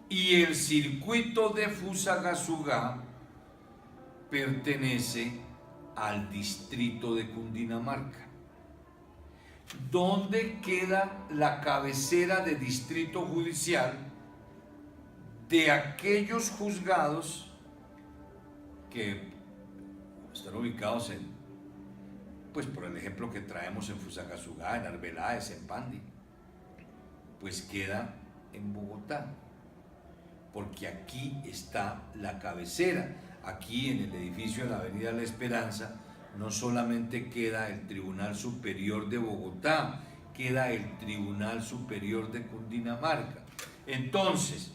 y el circuito de Fusagasugá pertenece al distrito de Cundinamarca. ¿Dónde queda la cabecera de distrito judicial de aquellos juzgados que están ubicados en, pues por el ejemplo que traemos en Fusagasugá, en Arbeláez, en Pandi? Pues queda en Bogotá, porque aquí está la cabecera. Aquí en el edificio de la Avenida La Esperanza no solamente queda el Tribunal Superior de Bogotá, queda el Tribunal Superior de Cundinamarca. Entonces,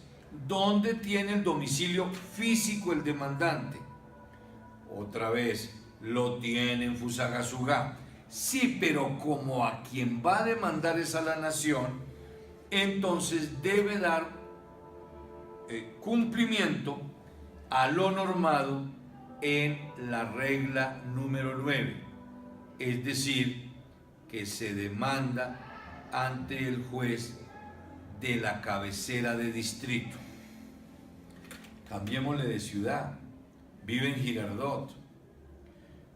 ¿dónde tiene el domicilio físico el demandante? Otra vez, lo tiene en Fusagasugá. Sí, pero como a quien va a demandar es a la nación, entonces debe dar cumplimiento a lo normado en la regla número 9, es decir, que se demanda ante el juez de la cabecera de distrito. Cambiémosle de ciudad, vive en Girardot,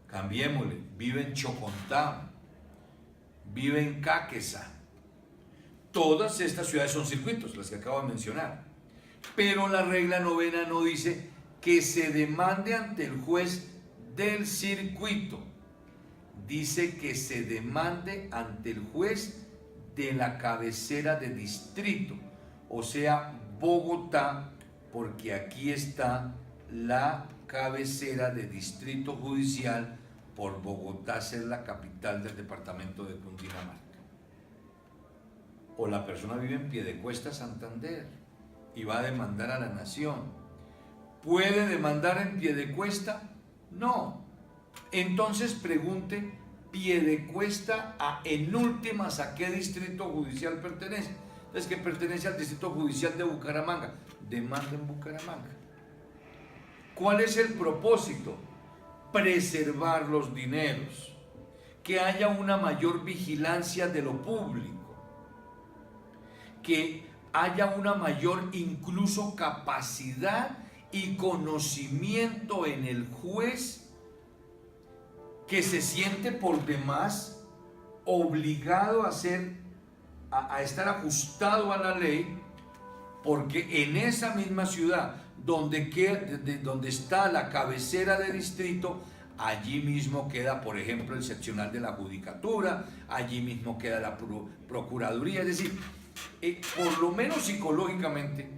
cambiémosle, vive en Chocontá, vive en Caquesa. Todas estas ciudades son circuitos, las que acabo de mencionar, pero la regla novena no dice que se demande ante el juez del circuito, dice que se demande ante el juez de la cabecera de distrito, o sea, Bogotá, porque aquí está la cabecera de distrito judicial, por Bogotá ser la capital del departamento de Cundinamarca. O la persona vive en Piedecuesta, Santander, y va a demandar a la nación. ¿Puede demandar en Piedecuesta? No. Entonces pregunte, Piedecuesta, en últimas, ¿a qué distrito judicial pertenece? Es que pertenece al distrito judicial de Bucaramanga. Demanda en Bucaramanga. ¿Cuál es el propósito? Preservar los dineros, que haya una mayor vigilancia de lo público, que haya una mayor incluso capacidad y conocimiento en el juez, que se siente por demás obligado a estar ajustado a la ley, porque en esa misma ciudad donde está la cabecera de distrito, allí mismo queda, por ejemplo, el seccional de la judicatura, allí mismo queda la procuraduría. Es decir, por lo menos psicológicamente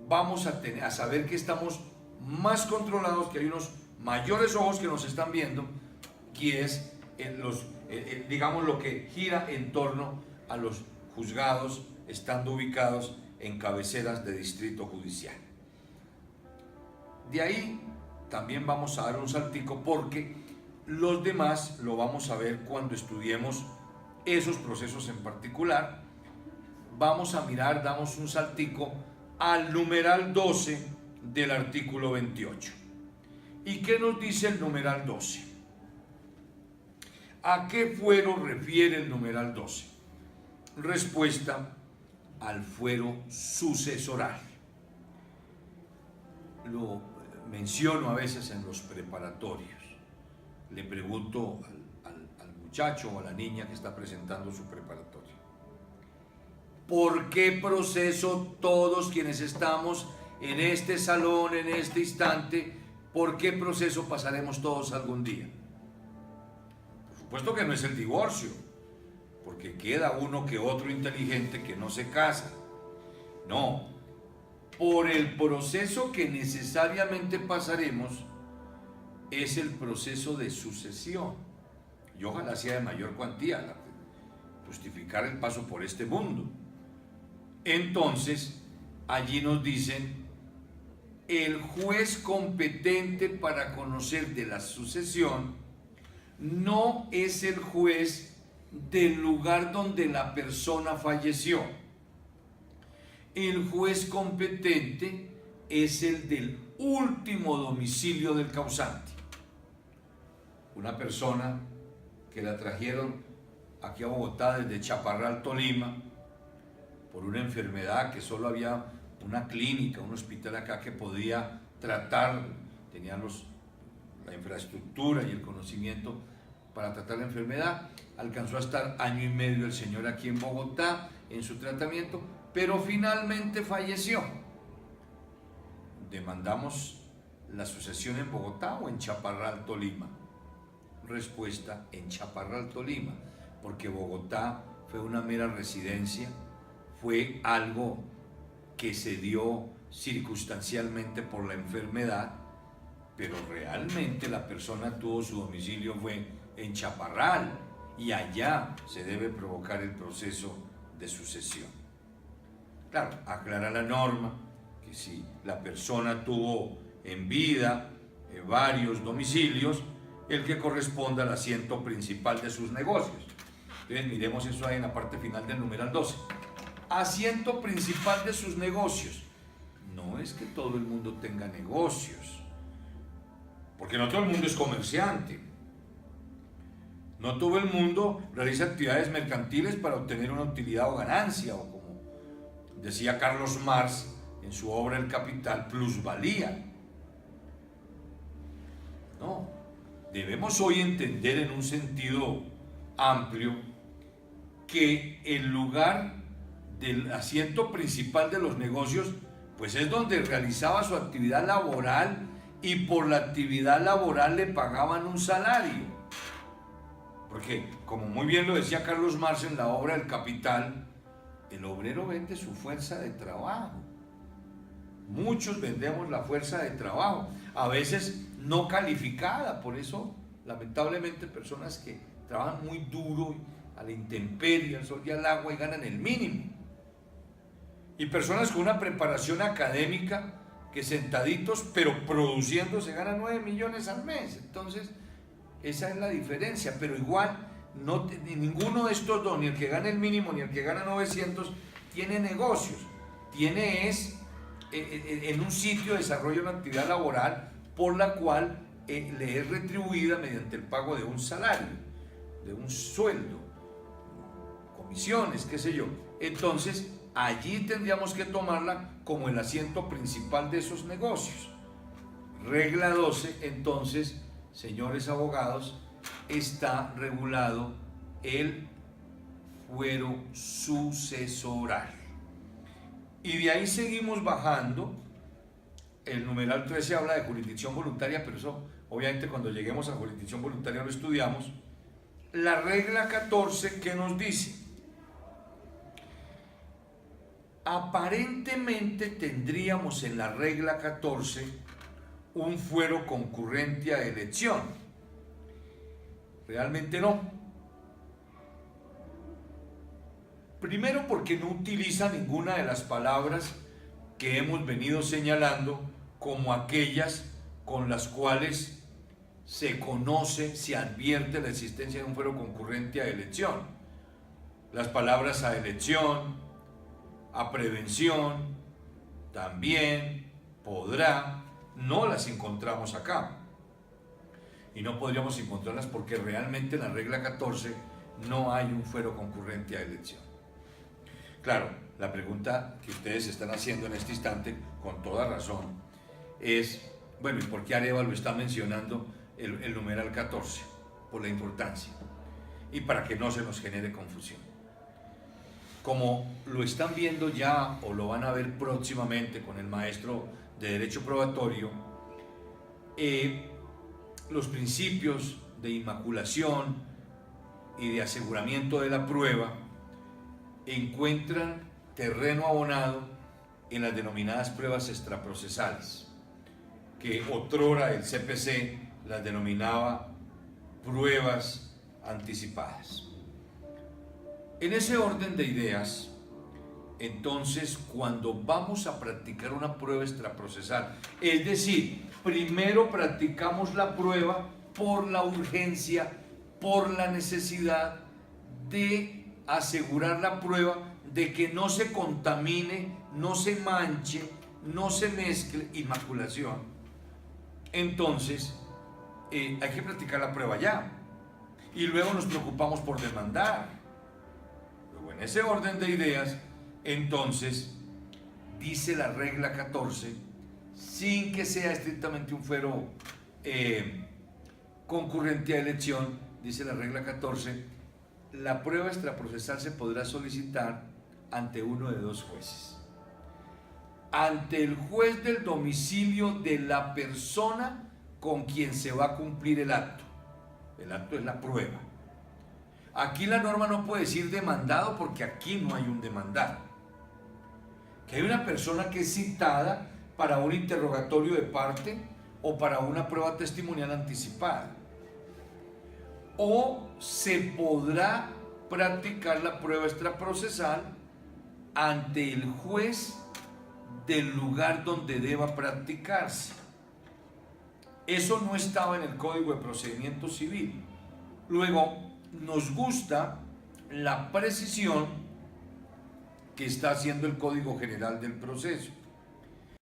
vamos a saber que estamos más controlados, que hay unos mayores ojos que nos están viendo, que es digamos lo que gira en torno a los juzgados estando ubicados en cabeceras de distrito judicial. De ahí también vamos a dar un saltico, porque los demás lo vamos a ver cuando estudiemos esos procesos en particular. Vamos a mirar, damos un saltico al numeral 12 del artículo 28. ¿Y qué nos dice el numeral 12? ¿A qué fuero refiere el numeral 12? Respuesta: al fuero sucesoral. Lo menciono a veces en los preparatorios. Le pregunto al muchacho o a la niña que está presentando su preparatorio: ¿por qué proceso todos quienes estamos en este salón, en este instante, por qué proceso pasaremos todos algún día? Por supuesto que no es el divorcio, porque queda uno que otro inteligente que no se casa. No, por el proceso que necesariamente pasaremos es el proceso de sucesión, y ojalá sea de mayor cuantía, justificar el paso por este mundo. Entonces, allí nos dicen: el juez competente para conocer de la sucesión no es el juez del lugar donde la persona falleció. El juez competente es el del último domicilio del causante. Una persona que la trajeron aquí a Bogotá desde Chaparral, Tolima, por una enfermedad que solo había una clínica, un hospital acá que podía tratar, tenía la infraestructura y el conocimiento para tratar la enfermedad. Alcanzó a estar año y medio el señor aquí en Bogotá en su tratamiento, pero finalmente falleció. Demandamos la sucesión en Bogotá o en Chaparral, Tolima. Respuesta: en Chaparral, Tolima, porque Bogotá fue una mera residencia, fue algo que se dio circunstancialmente por la enfermedad, pero realmente la persona tuvo su domicilio fue en Chaparral y allá se debe provocar el proceso de sucesión. Claro, aclara la norma que si la persona tuvo en vida varios domicilios, el que corresponda al asiento principal de sus negocios. Entonces miremos eso ahí en la parte final del numeral 12. Asiento principal de sus negocios. No es que todo el mundo tenga negocios, porque no todo el mundo es comerciante. No todo el mundo realiza actividades mercantiles para obtener una utilidad o ganancia, o como decía Carlos Marx en su obra El Capital, plusvalía. No, debemos hoy entender en un sentido amplio que el lugar del asiento principal de los negocios pues es donde realizaba su actividad laboral y por la actividad laboral le pagaban un salario. Porque, como muy bien lo decía Carlos Marx en la obra El Capital, el obrero vende su fuerza de trabajo. Muchos vendemos la fuerza de trabajo, a veces no calificada. Por eso, lamentablemente, personas que trabajan muy duro, a la intemperie, al sol y al agua, y ganan el mínimo. Y personas con una preparación académica que sentaditos, pero produciendo, se ganan 9 millones al mes. Entonces, esa es la diferencia. Pero igual, ninguno de estos dos, ni el que gana el mínimo, ni el que gana 900, tiene negocios. Tiene en un sitio de desarrollo de una actividad laboral por la cual le es retribuida mediante el pago de un salario, de un sueldo, comisiones, qué sé yo. Entonces, allí tendríamos que tomarla como el asiento principal de esos negocios. Regla 12, entonces, señores abogados, está regulado el fuero sucesoral. Y de ahí seguimos bajando. El numeral 13 habla de jurisdicción voluntaria, pero eso obviamente cuando lleguemos a jurisdicción voluntaria lo estudiamos. La regla 14, ¿qué nos dice? Aparentemente tendríamos en la regla 14 un fuero concurrente a elección. Realmente no. Primero porque no utiliza ninguna de las palabras que hemos venido señalando como aquellas con las cuales se conoce, se advierte la existencia de un fuero concurrente a elección. Las palabras a elección, a prevención, también, podrá, no las encontramos acá. Y no podríamos encontrarlas porque realmente en la regla 14 no hay un fuero concurrente a elección. Claro, la pregunta que ustedes están haciendo en este instante, con toda razón, es, bueno, ¿y por qué Arévalo está mencionando el numeral 14? Por la importancia y para que no se nos genere confusión. Como lo están viendo ya o lo van a ver próximamente con el maestro de Derecho Probatorio, los principios de inmaculación y de aseguramiento de la prueba encuentran terreno abonado en las denominadas pruebas extraprocesales, que otrora el CPC las denominaba pruebas anticipadas. En ese orden de ideas, entonces, cuando vamos a practicar una prueba extraprocesal, es decir, primero practicamos la prueba por la urgencia, por la necesidad de asegurar la prueba de que no se contamine, no se manche, no se mezcle inmaculación. Entonces, hay que practicar la prueba ya. Y luego nos preocupamos por demandar. Luego, en ese orden de ideas, entonces, dice la regla 14, sin que sea estrictamente un fuero concurrente a elección, dice la regla 14, la prueba extraprocesal se podrá solicitar ante uno de dos jueces. Ante el juez del domicilio de la persona con quien se va a cumplir el acto. El acto es la prueba. Aquí la norma no puede decir demandado porque aquí no hay un demandado. Que hay una persona que es citada para un interrogatorio de parte o para una prueba testimonial anticipada. O se podrá practicar la prueba extraprocesal ante el juez del lugar donde deba practicarse. Eso no estaba en el Código de Procedimiento Civil. Luego, nos gusta la precisión que está haciendo el Código General del Proceso.